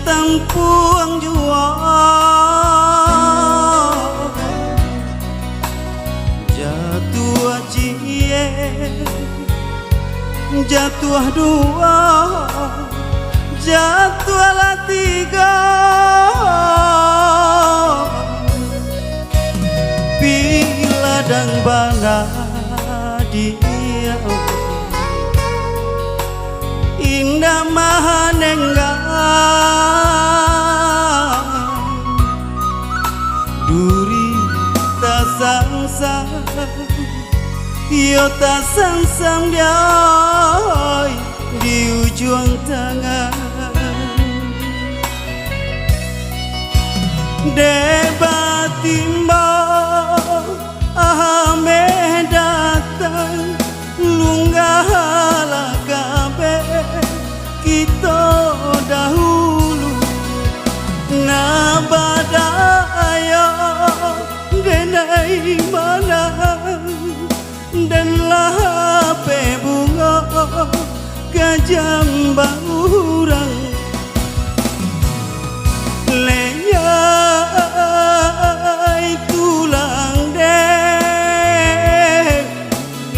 tampuang jua jatuh cie jatuh dua jatuh ala tiga bila dan bana dia indah mahanenggang duri tak sangsang yo tak sangsang dia di ujung tangan debat timbang ame datang lunggah kabe kita dahulu nabadaya denai mana dan lape bunga kajambang urang lenyai tulang deh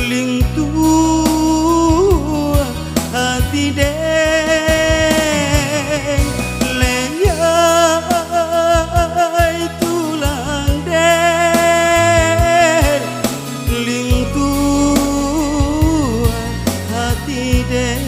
ling tua hati deh lenyai tulang deh ling tua hati deh.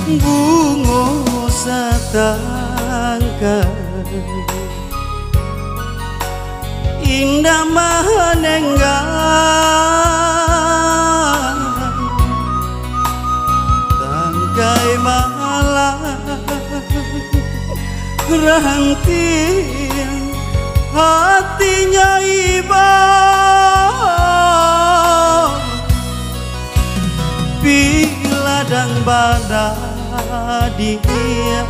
Bungo satangka indah mahanenggang tangkai malam ranting hatinya iba bila dan badai dia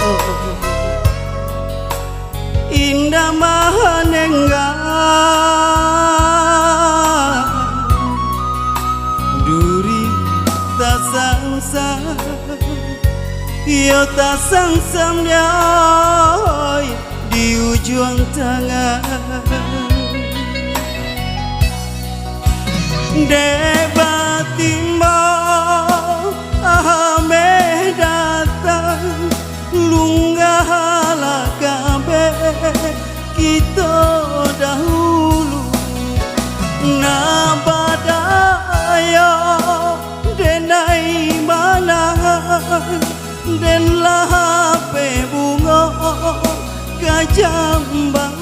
indah mahanenggang duri tak sangsang yo tak sangsang dia di ujung tangan debat timbang ame datang lunggah kabe kita dahulu nabadaya denai mana dan lape bunga kajambang